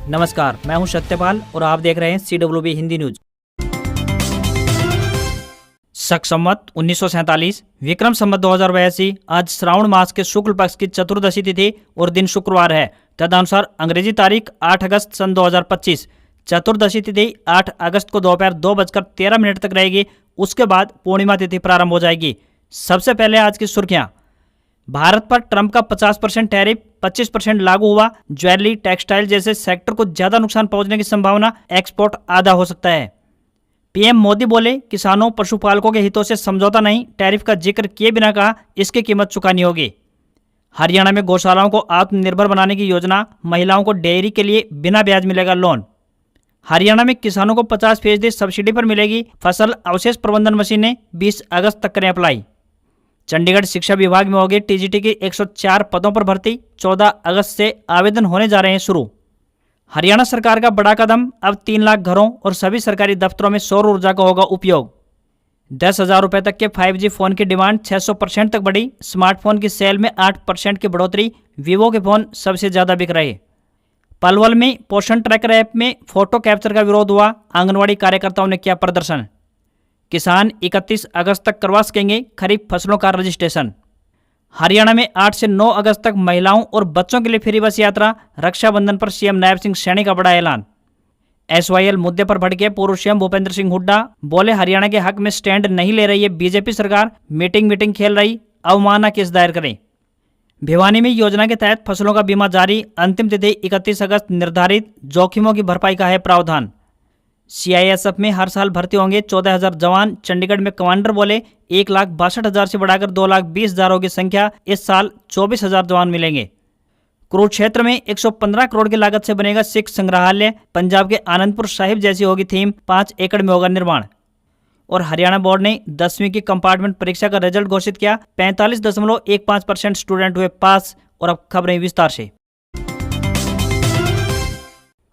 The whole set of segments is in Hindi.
नमस्कार, मैं हूं सत्यपाल और आप देख रहे हैं CWB हिंदी न्यूज। शक संवत 1947 विक्रम संवत 2082 आज श्रावण मास के शुक्ल पक्ष की चतुर्दशी तिथि और दिन शुक्रवार है। तदनुसार अंग्रेजी तारीख 8 अगस्त सन 2025 चतुर्दशी तिथि 8 अगस्त को दोपहर 2:13 तक रहेगी। उसके बाद पूर्णिमा तिथि प्रारंभ हो जाएगी। सबसे पहले आज की सुर्खियां। भारत पर ट्रंप का 50% टैरिफ 25% लागू हुआ। ज्वेलरी, टेक्सटाइल जैसे सेक्टर को ज्यादा नुकसान पहुंचने की संभावना, एक्सपोर्ट आधा हो सकता है। पीएम मोदी बोले, किसानों पशुपालकों के हितों से समझौता नहीं। टैरिफ का जिक्र किए बिना कहा, इसकी कीमत चुकानी होगी। हरियाणा में गौशालाओं को आत्मनिर्भर बनाने की योजना, महिलाओं को डेयरी के लिए बिना ब्याज मिलेगा लोन। हरियाणा में किसानों को 50% सब्सिडी पर मिलेगी फसल अवशेष प्रबंधन मशीनें। 20 अगस्त तक करें अप्लाई। चंडीगढ़ शिक्षा विभाग में होगी टीजीटी की 104 पदों पर भर्ती। 14 अगस्त से आवेदन होने जा रहे हैं शुरू। हरियाणा सरकार का बड़ा कदम, अब 3 लाख घरों और सभी सरकारी दफ्तरों में सौर ऊर्जा का होगा उपयोग। 10,000 रुपए तक के 5G फोन की डिमांड 600% तक बढ़ी। स्मार्टफोन की सेल में 8% की बढ़ोतरी। वीवो के फोन सबसे ज्यादा बिक रहे। पलवल में पोषण ट्रैकर ऐप में फोटो कैप्चर का विरोध हुआ। आंगनवाड़ी कार्यकर्ताओं ने किया प्रदर्शन। किसान 31 अगस्त तक करवा सकेंगे खरीफ फसलों का रजिस्ट्रेशन। हरियाणा में 8 से 9 अगस्त तक महिलाओं और बच्चों के लिए फ्री बस यात्रा। रक्षाबंधन पर सीएम नायब सिंह सैनी का बड़ा ऐलान। SYL मुद्दे पर भड़के पूर्व सीएम भूपेंद्र सिंह हुड्डा, बोले हरियाणा के हक में स्टैंड नहीं ले रही है बीजेपी सरकार, मीटिंग खेल रही, अवमानना केस दायर करें। भिवानी में योजना के तहत फसलों का बीमा जारी। अंतिम तिथि 31 अगस्त निर्धारित। जोखिमों की भरपाई का है प्रावधान। CISF में हर साल भर्ती होंगे 14,000 जवान। चंडीगढ़ में कमांडर बोले, 1,62,000 से बढ़ाकर 2,20,000 होगी संख्या। इस साल 24,000 जवान मिलेंगे। कुरुक्षेत्र में 115 करोड़ की लागत से बनेगा सिख संग्रहालय। पंजाब के आनंदपुर साहिब जैसी होगी थीम। 5 एकड़ में होगा निर्माण। और हरियाणा बोर्ड ने 10वीं की कंपार्टमेंट परीक्षा का रिजल्ट घोषित किया। 45.15% स्टूडेंट हुए पास। और अब खबरें विस्तार से।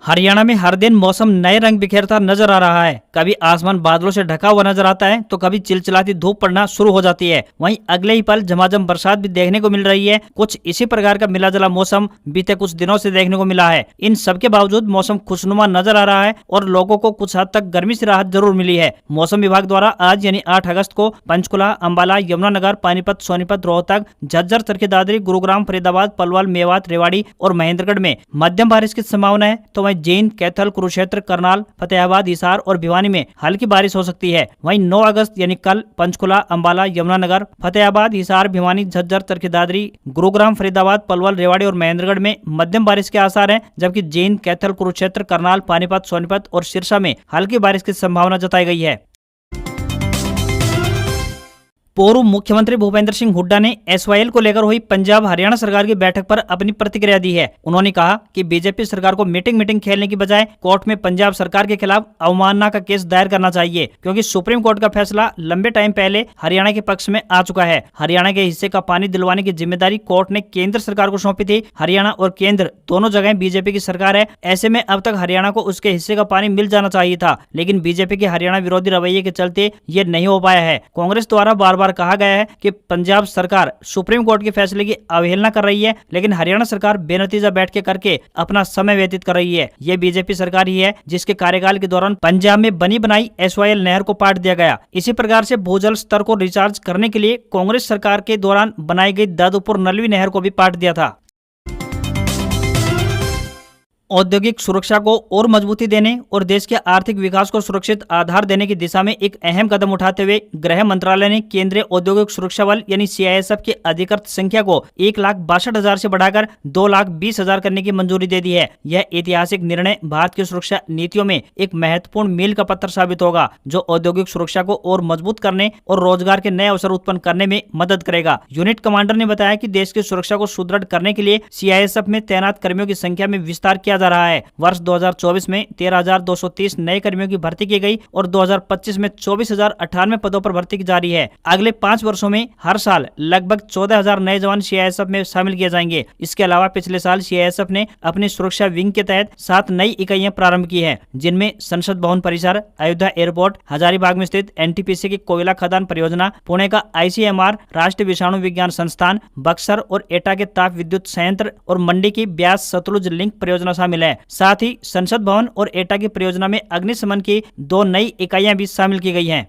हरियाणा में हर दिन मौसम नए रंग बिखेरता नजर आ रहा है। कभी आसमान बादलों से ढका हुआ नजर आता है तो कभी चिलचिलाती धूप पड़ना शुरू हो जाती है। वहीं अगले ही पल झमाझम बरसात भी देखने को मिल रही है। कुछ इसी प्रकार का मिला जुला मौसम बीते कुछ दिनों से देखने को मिला है। इन सबके बावजूद मौसम खुशनुमा नजर आ रहा है और लोगों को कुछ हद तक गर्मी से राहत जरूर मिली है। मौसम विभाग द्वारा आज यानी 8 अगस्त को पंचकुला, अंबाला, यमुनानगर, पानीपत, सोनीपत, रोहतक, झज्जर, चरखी दादरी, गुरुग्राम, फरीदाबाद, पलवल, मेवात, रेवाड़ी और महेंद्रगढ़ में मध्यम बारिश की संभावना है। तो वहीं जींद, कैथल, कुरुक्षेत्र, करनाल, फतेहाबाद, हिसार और भिवानी में हल्की बारिश हो सकती है। वहीं 9 अगस्त यानी कल पंचकुला, अंबाला, यमुनानगर, फतेहाबाद, हिसार, भिवानी, झज्जर, चरखी दादरी, गुरुग्राम, फरीदाबाद, पलवल, रेवाड़ी और महेंद्रगढ़ में मध्यम बारिश के आसार हैं। जबकि जींद, कैथल, कुरुक्षेत्र, करनाल, पानीपत, सोनीपत और सिरसा में हल्की बारिश की संभावना जताई गई है। पूर्व मुख्यमंत्री भूपेंद्र सिंह हुड्डा ने SYL को लेकर हुई पंजाब हरियाणा सरकार की बैठक पर अपनी प्रतिक्रिया दी है। उन्होंने कहा कि बीजेपी सरकार को मीटिंग खेलने की बजाय कोर्ट में पंजाब सरकार के खिलाफ अवमानना का केस दायर करना चाहिए, क्योंकि सुप्रीम कोर्ट का फैसला लंबे टाइम पहले हरियाणा के पक्ष में आ चुका है। हरियाणा के हिस्से का पानी दिलवाने की जिम्मेदारी कोर्ट ने केंद्र सरकार को सौंपी थी। हरियाणा और केंद्र दोनों जगह बीजेपी की सरकार है। ऐसे में अब तक हरियाणा को उसके हिस्से का पानी मिल जाना चाहिए था, लेकिन बीजेपी के हरियाणा विरोधी रवैये के चलते ये नहीं हो पाया है। कांग्रेस द्वारा बार बार कहा गया है कि पंजाब सरकार सुप्रीम कोर्ट के फैसले की अवहेलना कर रही है, लेकिन हरियाणा सरकार बेनतीजा बैठकें करके अपना समय व्यतीत कर रही है। यह बीजेपी सरकार ही है जिसके कार्यकाल के दौरान पंजाब में बनी बनाई SYL नहर को पाट दिया गया। इसी प्रकार से भूजल स्तर को रिचार्ज करने के लिए कांग्रेस सरकार के दौरान बनाई गई दादूपुर नलवी नहर को भी पाट दिया था। औद्योगिक सुरक्षा को और मजबूती देने और देश के आर्थिक विकास को सुरक्षित आधार देने की दिशा में एक अहम कदम उठाते हुए गृह मंत्रालय ने केंद्रीय औद्योगिक सुरक्षा बल यानी CISF की अधिकृत संख्या को 1,62,000 से बढ़ाकर 2,20,000 करने की मंजूरी दे दी है। यह ऐतिहासिक निर्णय भारत की सुरक्षा नीतियों में एक महत्वपूर्ण मील का पत्थर साबित होगा, जो औद्योगिक सुरक्षा को और मजबूत करने और रोजगार के नए अवसर उत्पन्न करने में मदद करेगा। यूनिट कमांडर ने बताया कि देश की सुरक्षा को सुदृढ़ करने के लिए CISF में तैनात कर्मियों की संख्या में विस्तार किया जा रहा है। वर्ष 2024 में 13,230 नए कर्मियों की भर्ती की गई और 2025 में 24,098 पदों पर भर्ती की जारी है। अगले 5 वर्षों में हर साल लगभग 14,000 नए जवान CISF में शामिल किए जाएंगे। इसके अलावा पिछले साल CISF ने अपनी सुरक्षा विंग के तहत 7 नई इकाइयां प्रारंभ की है, जिनमें संसद भवन परिसर, अयोध्या एयरपोर्ट, हजारीबाग में स्थित NTPC की कोयला खदान परियोजना, पुणे का ICMR, राष्ट्रीय विषाणु विज्ञान संस्थान, बक्सर और एटा के ताप विद्युत संयंत्र और मंडी की ब्यास सतलुज लिंक परियोजना शामिल शामिल है। साथ ही संसद भवन और एटा की परियोजना में अग्निशमन की 2 नई इकाइयां भी शामिल की गई हैं।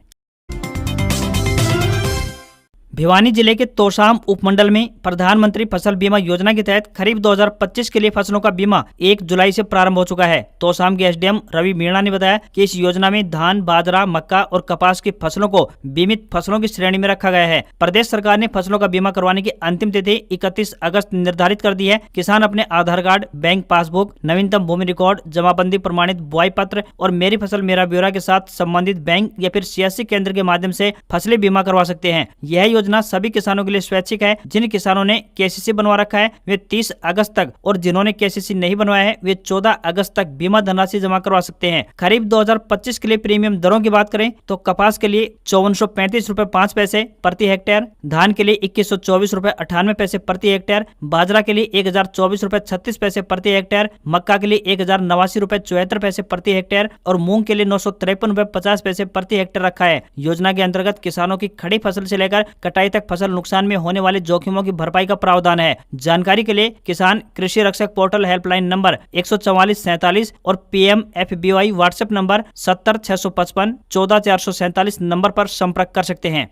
भिवानी जिले के तोशाम उपमंडल में प्रधानमंत्री फसल बीमा योजना के तहत खरीफ 2025 के लिए फसलों का बीमा 1 जुलाई से प्रारंभ हो चुका है। तोशाम के एसडीएम रवि मीणा ने बताया कि इस योजना में धान, बाजरा, मक्का और कपास की फसलों को बीमित फसलों की श्रेणी में रखा गया है। प्रदेश सरकार ने फसलों का बीमा करवाने की अंतिम तिथि 31 अगस्त निर्धारित कर दी है। किसान अपने आधार कार्ड, बैंक पासबुक, नवीनतम भूमि रिकॉर्ड, जमाबंदी प्रमाणित बुआई पत्र और मेरी फसल मेरा ब्यौरा के साथ संबंधित बैंक या फिर सीएससी केंद्र के माध्यम से फसली बीमा करवा सकते हैं। यह योजना सभी किसानों के लिए स्वैच्छिक है। जिन किसानों ने केसीसी बनवा रखा है वे 30 अगस्त तक और जिन्होंने केसीसी नहीं बनवाया है वे 14 अगस्त तक बीमा धनराशि जमा करवा सकते हैं। खरीफ 2025 के लिए प्रीमियम दरों की बात करें तो कपास के लिए 5435 रुपए 5 पैसे प्रति हेक्टेयर, धान के लिए 2124 रुपए 98 पैसे प्रति हेक्टेयर, बाजरा के लिए 1024 रुपए 36 पैसे प्रति हेक्टेयर, मक्का के लिए 1089 रुपए 74 पैसे प्रति हेक्टेयर और मूंग के लिए 953 रुपए 50 पैसे प्रति हेक्टेयर रखा है। योजना के अंतर्गत किसानों की खड़ी फसल से लेकर कटाई तक फसल नुकसान में होने वाले जोखिमों की भरपाई का प्रावधान है। जानकारी के लिए किसान कृषि रक्षक पोर्टल हेल्पलाइन नंबर 14447 और PMFBY व्हाट्सएप नंबर 70655 14447 नंबर पर संपर्क कर सकते हैं।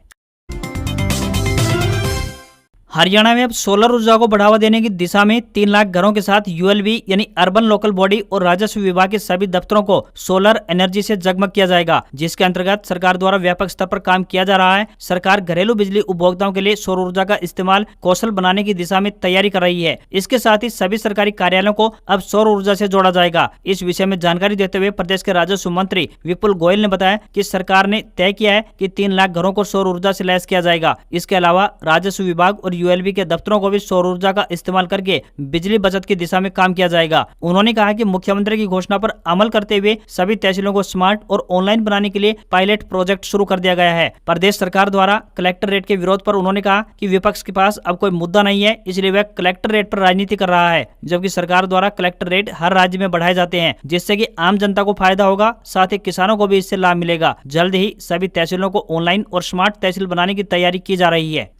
हरियाणा में अब सोलर ऊर्जा को बढ़ावा देने की दिशा में 3 लाख घरों के साथ ULB यानी अर्बन लोकल बॉडी और राजस्व विभाग के सभी दफ्तरों को सोलर एनर्जी से जगमग किया जाएगा, जिसके अंतर्गत सरकार द्वारा व्यापक स्तर पर काम किया जा रहा है। सरकार घरेलू बिजली उपभोक्ताओं के लिए सौर ऊर्जा का इस्तेमाल कौशल बनाने की दिशा में तैयारी कर रही है। इसके साथ ही सभी सरकारी कार्यालयों को अब सौर ऊर्जा से जोड़ा जाएगा। इस विषय में जानकारी देते हुए प्रदेश के राजस्व मंत्री विपुल गोयल ने बताया कि सरकार ने तय किया है कि 3 लाख घरों को सौर ऊर्जा से लैस किया जाएगा। इसके अलावा राजस्व विभाग और ULB के दफ्तरों को भी सौर ऊर्जा का इस्तेमाल करके बिजली बचत की दिशा में काम किया जाएगा। उन्होंने कहा कि मुख्यमंत्री की घोषणा पर अमल करते हुए सभी तहसीलों को स्मार्ट और ऑनलाइन बनाने के लिए पायलट प्रोजेक्ट शुरू कर दिया गया है। प्रदेश सरकार द्वारा कलेक्टर रेट के विरोध पर उन्होंने कहा कि विपक्ष के पास अब कोई मुद्दा नहीं है, इसलिए वह कलेक्टर रेट पर राजनीति कर रहा है, जबकि सरकार द्वारा कलेक्टर रेट हर राज्य में बढ़ाए जाते हैं, जिससे कि आम जनता को फायदा होगा, साथ ही किसानों को भी इससे लाभ मिलेगा। जल्द ही सभी तहसीलों को ऑनलाइन और स्मार्ट तहसील बनाने की तैयारी की जा रही है।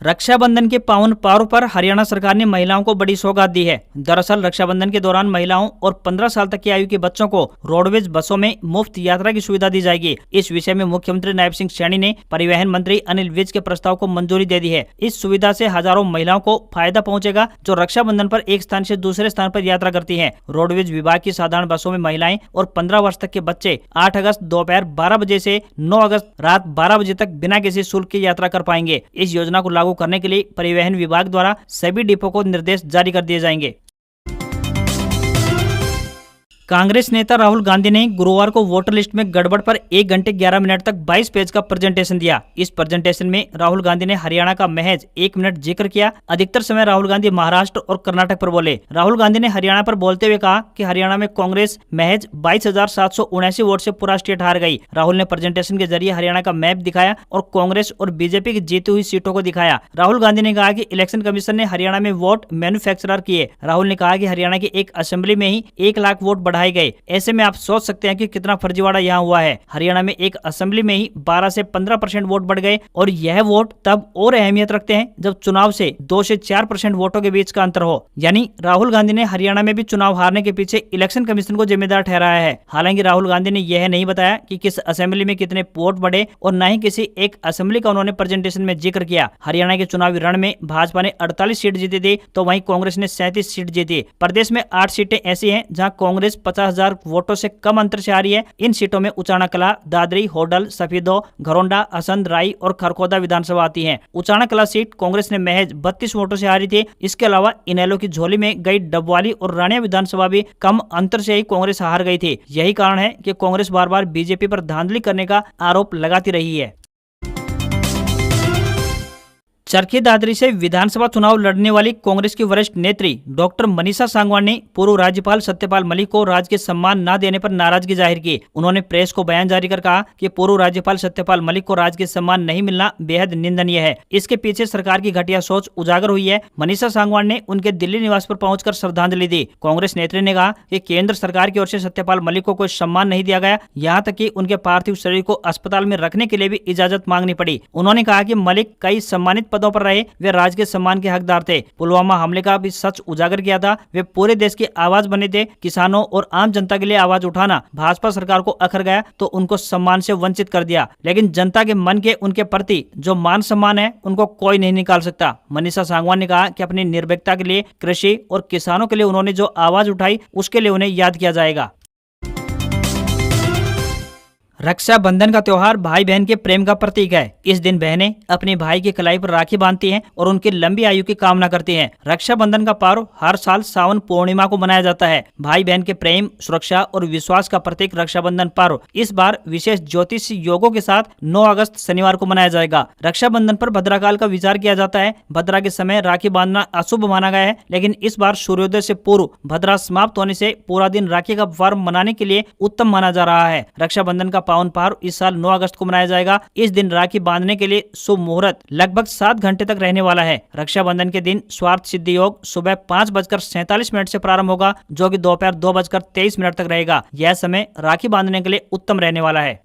रक्षाबंधन के पावन पर्व पर हरियाणा सरकार ने महिलाओं को बड़ी सौगात दी है। दरअसल रक्षाबंधन के दौरान महिलाओं और 15 साल तक की आयु के बच्चों को रोडवेज बसों में मुफ्त यात्रा की सुविधा दी जाएगी। इस विषय में मुख्यमंत्री नायब सिंह सैनी ने परिवहन मंत्री अनिल विज के प्रस्ताव को मंजूरी दे दी है। इस सुविधा से हजारों महिलाओं को फायदा पहुंचेगा जो रक्षाबंधन पर एक स्थान से दूसरे स्थान पर यात्रा करती है। रोडवेज विभाग की साधारण बसों में महिलाएं और 15 वर्ष तक के बच्चे 8 अगस्त दोपहर 12 बजे से 9 अगस्त रात 12 बजे तक बिना किसी शुल्क की यात्रा कर पाएंगे। इस योजना को लागू करने के लिए परिवहन विभाग द्वारा सभी डिपो को निर्देश जारी कर दिए जाएंगे। कांग्रेस नेता राहुल गांधी ने गुरुवार को वोटर लिस्ट में गड़बड़ पर 1 घंटे 11 मिनट तक 22 पेज का प्रेजेंटेशन दिया। इस प्रेजेंटेशन में राहुल गांधी ने हरियाणा का महज 1 मिनट जिक्र किया। अधिकतर समय राहुल गांधी महाराष्ट्र और कर्नाटक पर बोले। राहुल गांधी ने हरियाणा पर बोलते हुए कहा कि हरियाणा में कांग्रेस महज 22,779 वोट से पूरा स्टेट हार गई। राहुल ने प्रेजेंटेशन के जरिए हरियाणा का मैप दिखाया और कांग्रेस और बीजेपी की जीती हुई सीटों को दिखाया। राहुल गांधी ने कहा कि इलेक्शन कमीशन ने हरियाणा में वोट मैन्युफैक्चरर किए। राहुल ने कहा कि हरियाणा की एक असेंबली में ही 1 लाख वोट बढ़ाए गए। ऐसे में आप सोच सकते हैं कि कितना फर्जीवाड़ा यहाँ हुआ है। हरियाणा में एक असेंबली में ही 12 से 15% वोट बढ़ गए और यह वोट तब और अहमियत रखते हैं जब चुनाव से 2 से 4% वोटों के बीच का अंतर हो। यानी राहुल गांधी ने हरियाणा में भी चुनाव हारने के पीछे इलेक्शन कमीशन को जिम्मेदार ठहराया है। हालांकि राहुल गांधी ने यह नहीं बताया कि किस असेंबली में कितने वोट बढ़े और न ही किसी एक असेंबली का उन्होंने प्रेजेंटेशन में जिक्र किया। हरियाणा के चुनावी रण में भाजपा ने 48 सीट जीती थी तो वहीं कांग्रेस ने 37 सीट जीती। प्रदेश में 8 सीटें ऐसी हैं जहां कांग्रेस 50,000 वोटों से कम अंतर से आ रही है। इन सीटों में उचाना कला, दादरी, होडल, सफीदो, घरोंडा, असंध, राई और खरखोदा विधानसभा आती है। उचाना कला सीट कांग्रेस ने महज 32 वोटों से हारी थी। इसके अलावा इनेलो की झोली में गई डबवाली और रानिया विधानसभा भी कम अंतर से ही कांग्रेस हार गई थी। यही कारण है कि कांग्रेस बार बार बीजेपी पर धांधली करने का आरोप लगाती रही है। चरखी दादरी से विधानसभा चुनाव लड़ने वाली कांग्रेस की वरिष्ठ नेत्री डॉक्टर मनीषा सांगवान ने पूर्व राज्यपाल सत्यपाल मलिक को राजकीय सम्मान न देने पर नाराजगी जाहिर की। उन्होंने प्रेस को बयान जारी कर कहा कि पूर्व राज्यपाल सत्यपाल मलिक को राजकीय सम्मान नहीं मिलना बेहद निंदनीय है। इसके पीछे सरकार की घटिया सोच उजागर हुई है। मनीषा सांगवान ने उनके दिल्ली निवास पर पहुंचकर श्रद्धांजलि दी। कांग्रेस नेत्री ने कहा कि केंद्र सरकार की ओर से सत्यपाल मलिक को कोई सम्मान नहीं दिया गया, यहाँ तक कि उनके पार्थिव शरीर को अस्पताल में रखने के लिए भी इजाजत मांगनी पड़ी। उन्होंने कहा कि मलिक कई सम्मानित पदों पर रहे वे राजकीय सम्मान के हकदार थे। पुलवामा हमले का भी सच उजागर किया था। वे पूरे देश की आवाज बने थे। किसानों और आम जनता के लिए आवाज उठाना भाजपा सरकार को अखर गया तो उनको सम्मान से वंचित कर दिया, लेकिन जनता के मन के उनके प्रति जो मान सम्मान है उनको कोई नहीं निकाल सकता। मनीषा सांगवान ने कहा कि अपनी निर्भीकता के लिए, कृषि और किसानों के लिए उन्होंने जो आवाज उठाई उसके लिए उन्हें याद किया जाएगा। रक्षाबंधन का त्योहार भाई बहन के प्रेम का प्रतीक है। इस दिन बहनें अपने भाई की कलाई पर राखी बांधती हैं और उनकी लंबी आयु की कामना करती हैं। रक्षाबंधन का पर्व हर साल सावन पूर्णिमा को मनाया जाता है। भाई बहन के प्रेम, सुरक्षा और विश्वास का प्रतीक रक्षाबंधन पर्व इस बार विशेष ज्योतिष योगों के साथ 9 अगस्त शनिवार को मनाया जाएगा। रक्षाबंधन पर भद्राकाल का विचार किया जाता है। भद्रा के समय राखी बांधना अशुभ माना गया है, लेकिन इस बार सूर्योदय से पूर्व भद्रा समाप्त होने से पूरा दिन राखी का पर्व मनाने के लिए उत्तम माना जा रहा है। रक्षाबंधन का पावन पर्व इस साल 9 अगस्त को मनाया जाएगा। इस दिन राखी बांधने के लिए शुभ मुहूर्त लगभग 7 घंटे तक रहने वाला है। रक्षाबंधन के दिन स्वार्थ सिद्धि योग सुबह 5:47 से प्रारंभ होगा, जो कि दोपहर 2:23 तक रहेगा। यह समय राखी बांधने के लिए उत्तम रहने वाला है।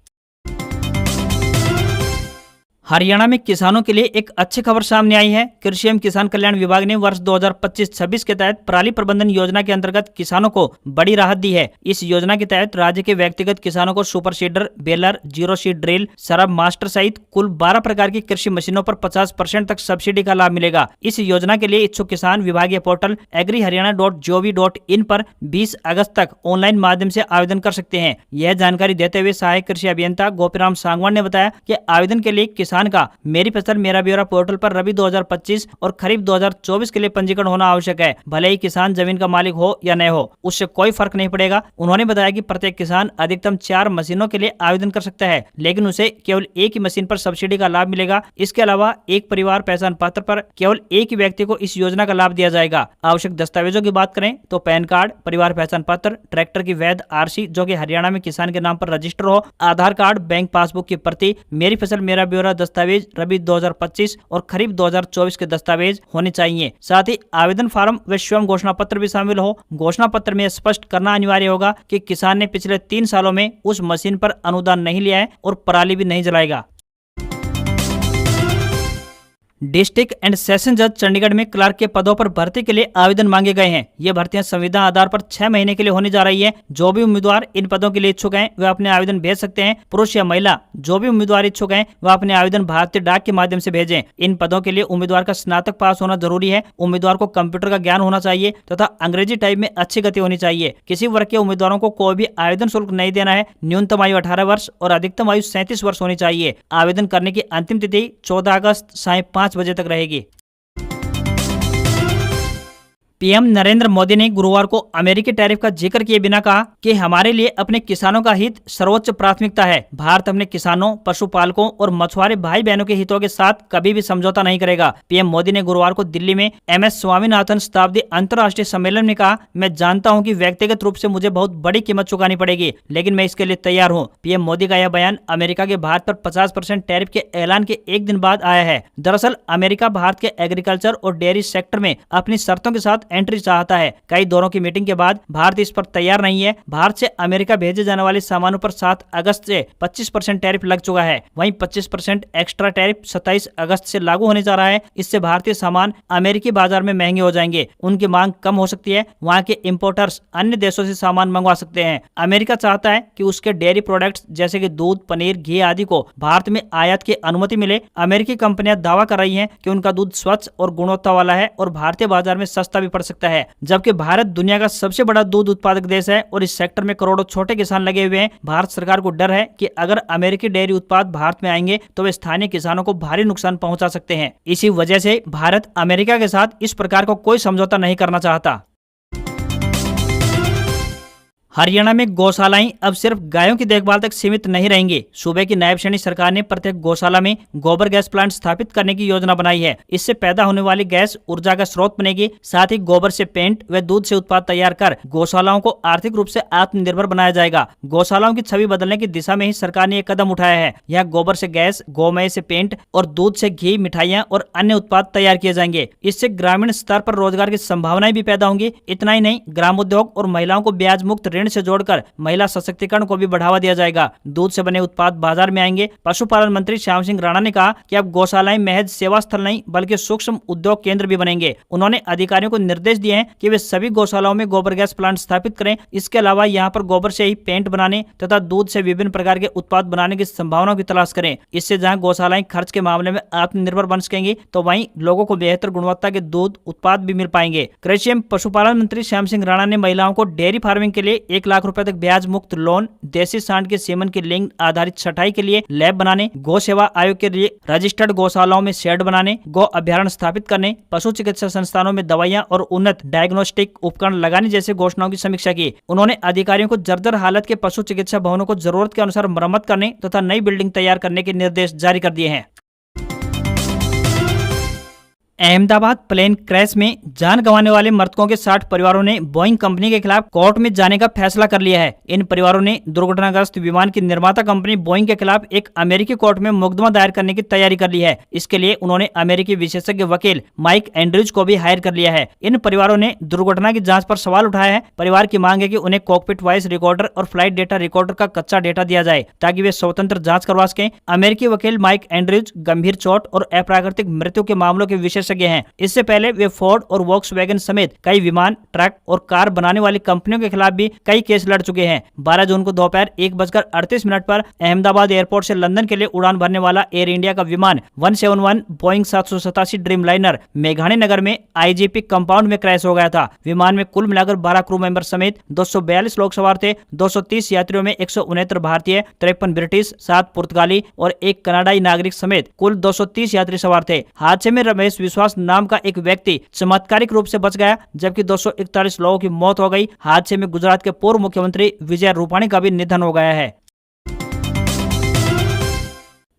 हरियाणा में किसानों के लिए एक अच्छी खबर सामने आई है। कृषि एवं किसान कल्याण विभाग ने वर्ष 2025-26 के तहत पराली प्रबंधन योजना के अंतर्गत किसानों को बड़ी राहत दी है। इस योजना के तहत राज्य के व्यक्तिगत किसानों को super seeder, baler, zero seed drill, सरब मास्टर सहित कुल 12 प्रकार की कृषि मशीनों पर 50% तक सब्सिडी का लाभ मिलेगा। इस योजना के लिए इच्छुक किसान विभागीय पोर्टल agriharyana.gov.in पर 20 अगस्त तक ऑनलाइन माध्यम से आवेदन कर सकते हैं। यह जानकारी देते हुए सहायक कृषि अभियंता गोपीराम सांगवान ने बताया कि आवेदन के लिए किसान का मेरी फसल मेरा ब्यौरा पोर्टल पर रबी 2025 और खरीफ 2024 के लिए पंजीकरण होना आवश्यक है। भले ही किसान जमीन का मालिक हो या न हो, उससे कोई फर्क नहीं पड़ेगा। उन्होंने बताया कि प्रत्येक किसान अधिकतम 4 मशीनों के लिए आवेदन कर सकता है, लेकिन उसे केवल एक ही मशीन पर सब्सिडी का लाभ मिलेगा। इसके अलावा एक परिवार पहचान पत्र पर केवल एक ही व्यक्ति को इस योजना का लाभ दिया जाएगा। आवश्यक दस्तावेजों की बात करें तो पैन कार्ड, परिवार पहचान पत्र, ट्रैक्टर की वैध आरसी जो कि हरियाणा में किसान के नाम पर रजिस्टर हो, आधार कार्ड, बैंक पासबुक की प्रति, मेरी फसल मेरा ब्यौरा दस्तावेज रबी 2025 और खरीफ 2024 के दस्तावेज होने चाहिए। साथ ही आवेदन फार्म व स्वयं घोषणा पत्र भी शामिल हो। घोषणा पत्र में स्पष्ट करना अनिवार्य होगा कि किसान ने पिछले 3 सालों में उस मशीन पर अनुदान नहीं लिया है और पराली भी नहीं जलाएगा। डिस्ट्रिक्ट एंड सेशन जज चंडीगढ़ में क्लर्क के पदों पर भर्ती के लिए आवेदन मांगे गए हैं। ये भर्तियां संविदा आधार पर 6 महीने के लिए होने जा रही है। जो भी उम्मीदवार इन पदों के लिए इच्छुक हैं वे अपने आवेदन भेज सकते हैं। पुरुष या महिला जो भी उम्मीदवार इच्छुक हैं वह अपने आवेदन भारतीय डाक के माध्यम से भेजें। इन पदों के लिए उम्मीदवार का स्नातक पास होना जरूरी है। उम्मीदवार को कंप्यूटर का ज्ञान होना चाहिए तथा अंग्रेजी टाइप में अच्छी गति होनी चाहिए। किसी वर्ग के उम्मीदवारों को कोई भी आवेदन शुल्क नहीं देना है। न्यूनतम आयु 18 वर्ष और अधिकतम आयु 37 वर्ष होनी चाहिए। आवेदन करने की अंतिम तिथि 14 अगस्त सायं 5 बजे तक रहेगी। पीएम नरेंद्र मोदी ने गुरुवार को अमेरिकी टैरिफ का जिक्र किए बिना कहा कि हमारे लिए अपने किसानों का हित सर्वोच्च प्राथमिकता है। भारत अपने किसानों, पशुपालकों और मछुआरे भाई बहनों के हितों के साथ कभी भी समझौता नहीं करेगा। पीएम मोदी ने गुरुवार को दिल्ली में MS स्वामीनाथन शताब्दी अंतर्राष्ट्रीय सम्मेलन में कहा, मैं जानता हूं कि व्यक्तिगत रूप से मुझे बहुत बड़ी कीमत चुकानी पड़ेगी, लेकिन मैं इसके लिए तैयार हूं। पीएम मोदी का यह बयान अमेरिका के भारत पर 50% टैरिफ के ऐलान के एक दिन बाद आया है। दरअसल अमेरिका भारत के एग्रीकल्चर और डेयरी सेक्टर में अपनी शर्तों के साथ एंट्री चाहता है। कई दौरों की मीटिंग के बाद भारत इस पर तैयार नहीं है। भारत से अमेरिका भेजे जाने वाले सामानों पर 7 अगस्त से 25% टैरिफ लग चुका है। वहीं 25% एक्स्ट्रा टैरिफ 27 अगस्त से लागू होने जा रहा है। इससे भारतीय सामान अमेरिकी बाजार में महंगे हो जाएंगे। उनकी मांग कम हो सकती है। वहाँ के इम्पोर्टर्स अन्य देशों से सामान मंगवा सकते हैं। अमेरिका चाहता है कि उसके डेयरी प्रोडक्ट्स जैसे कि दूध, पनीर, घी आदि को भारत में आयात की अनुमति मिले। अमेरिकी कंपनियां दावा कर रही हैं कि उनका दूध स्वच्छ और गुणवत्ता वाला है और भारतीय बाजार में सस्ता भी पड़ सकता है। जबकि भारत दुनिया का सबसे बड़ा दूध उत्पादक देश है और इस सेक्टर में करोड़ों छोटे किसान लगे हुए हैं। भारत सरकार को डर है कि अगर अमेरिकी डेयरी उत्पाद भारत में आएंगे तो वे स्थानीय किसानों को भारी नुकसान पहुंचा सकते हैं। इसी वजह से भारत अमेरिका के साथ इस प्रकार का कोई समझौता नहीं करना चाहता। हरियाणा में गौशालाएं अब सिर्फ गायों की देखभाल तक सीमित नहीं रहेंगी। सूबे की नायब सैनी सरकार ने प्रत्येक गौशाला में गोबर गैस प्लांट स्थापित करने की योजना बनाई है। इससे पैदा होने वाली गैस ऊर्जा का स्रोत बनेगी। साथ ही गोबर से पेंट व दूध से उत्पाद तैयार कर गौशालाओं को आर्थिक रूप से आत्मनिर्भर बनाया जाएगा। गौशालाओं की छवि बदलने की दिशा में ही सरकार ने एक कदम उठाया है। यहाँ गोबर से गैस, गोमय से पेंट और दूध से घी, मिठाइयाँ और अन्य उत्पाद तैयार किए जाएंगे। इससे ग्रामीण स्तर पर रोजगार की संभावनाएं भी पैदा होंगी। इतना ही नहीं, ग्रामोद्योग और महिलाओं को ब्याज मुक्त ऋण से जोड़कर महिला सशक्तिकरण को भी बढ़ावा दिया जाएगा। दूध से बने उत्पाद बाजार में आएंगे। पशुपालन मंत्री श्याम सिंह राणा ने कहा कि अब गौशालाएं महज सेवा स्थल नहीं बल्कि सूक्ष्म उद्योग केंद्र भी बनेंगे। उन्होंने अधिकारियों को निर्देश दिए हैं कि वे सभी गौशालाओं में गोबर गैस प्लांट स्थापित करें। इसके अलावा यहाँ पर गोबर से ही पेंट बनाने तथा दूध से विभिन्न प्रकार के उत्पाद बनाने की संभावनाओं की तलाश करें। इससे जहाँ गौशालाएं खर्च के मामले में आत्मनिर्भर बन सकेंगी तो वहीं लोगों को बेहतर गुणवत्ता के दूध उत्पाद भी मिल पाएंगे। कृषि एवं पशुपालन मंत्री श्याम सिंह राणा ने महिलाओं को डेयरी फार्मिंग के लिए 1 लाख रुपए तक ब्याज मुक्त लोन, देसी सांड के सीमन की लिंग आधारित छटाई के लिए लैब बनाने, गौ सेवा आयोग के लिए रजिस्टर्ड गौशालाओं में शेड बनाने, गौ अभ्यारण्य स्थापित करने, पशु चिकित्सा संस्थानों में दवाइयां और उन्नत डायग्नोस्टिक उपकरण लगाने जैसे घोषणाओं की समीक्षा की। उन्होंने अधिकारियों को जर्जर हालत के पशु चिकित्सा भवनों को जरूरत के अनुसार मरम्मत करने तथा नई बिल्डिंग तैयार करने के निर्देश जारी कर दिए हैं। अहमदाबाद प्लेन क्रैश में जान गंवाने वाले मृतकों के 60 परिवारों ने बोइंग कंपनी के खिलाफ कोर्ट में जाने का फैसला कर लिया है। इन परिवारों ने दुर्घटनाग्रस्त विमान की निर्माता कंपनी बोइंग के खिलाफ एक अमेरिकी कोर्ट में मुकदमा दायर करने की तैयारी कर ली है। इसके लिए उन्होंने अमेरिकी विशेषज्ञ वकील माइक एंड्रयूज को भी हायर कर लिया है। इन परिवारों ने दुर्घटना की जाँच पर सवाल उठाया है। परिवार की मांग है कि उन्हें कॉकपिट वॉइस रिकॉर्डर और फ्लाइट डेटा रिकॉर्डर का कच्चा डेटा दिया जाए ताकि वे स्वतंत्र जाँच करवा सकें। अमेरिकी वकील माइक एंड्रयूज गंभीर चोट और अप्राकृतिक मृत्यु के मामलों के विशेषज्ञ हैं। इससे पहले वे फोर्ड और वॉक्सवैगन समेत कई विमान, ट्रक और कार बनाने वाली कंपनियों के खिलाफ भी कई केस लड़ चुके हैं। 12 जून को दोपहर 1:38 पर अहमदाबाद एयरपोर्ट से लंदन के लिए उड़ान भरने वाला एयर इंडिया का विमान 171 बोइंग 787 ड्रीम लाइनर मेघानी नगर में आईजीपी कंपाउंड में क्रैश हो गया था। विमान में कुल मिलाकर 12 क्रू मेंबर समेत 242 लोग सवार थे। 230 यात्रियों में 169 भारतीय, 53 ब्रिटिश, 7 पुर्तगाली और 1 कनाडाई नागरिक समेत कुल 230 यात्री सवार थे। हादसे में रमेश विश्वास नाम का एक व्यक्ति चमत्कारिक रूप से बच गया जबकि 241 लोगों की मौत हो गई। हादसे में गुजरात के पूर्व मुख्यमंत्री विजय रूपाणी का भी निधन हो गया है।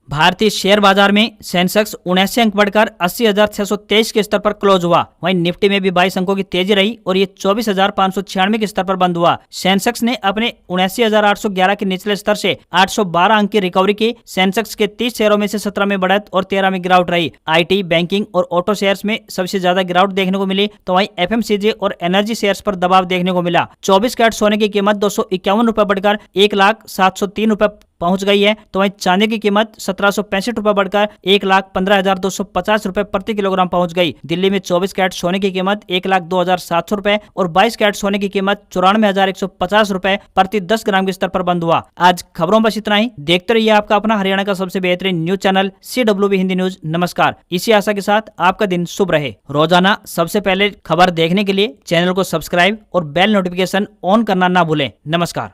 भारतीय शेयर बाजार में सेंसेक्स 79 अंक बढ़कर 80,623 के स्तर पर क्लोज हुआ। वहीं निफ्टी में भी 22 अंकों की तेजी रही और ये 24,596 के स्तर पर बंद हुआ। सेंसेक्स ने अपने 79,811 के निचले स्तर से 812 अंक की रिकवरी की। सेंसेक्स के 30 शेयरों में से 17 में बढ़त और 13 में गिरावट रही। आईटी, बैंकिंग और ऑटो शेयर्स में सबसे ज्यादा गिरावट देखने को मिली तो वहीं एफएमसीजी और एनर्जी शेयर्स पर दबाव देखने को मिला। 24 कैरेट सोने की कीमत 251 रुपए बढ़कर 1,0703 रुपए पहुंच गई है तो वहीं चांदी की कीमत 1765 रुपए बढ़कर 1,15,250 रुपए प्रति किलोग्राम पहुंच गई। दिल्ली में 24 कैरेट सोने की कीमत 1,02,700 रुपए और 22 कैरेट सोने की कीमत 94,150 रुपए प्रति 10 ग्राम के स्तर पर बंद हुआ। आज खबरों बस इतना ही। देखते रहिए आपका अपना हरियाणा का सबसे बेहतरीन news channel CWB Hindi news. नमस्कार। इसी आशा के साथ आपका दिन शुभ रहे। रोजाना सबसे पहले खबर देखने के लिए चैनल को सब्सक्राइब और बेल नोटिफिकेशन ऑन करना ना भूलें। नमस्कार।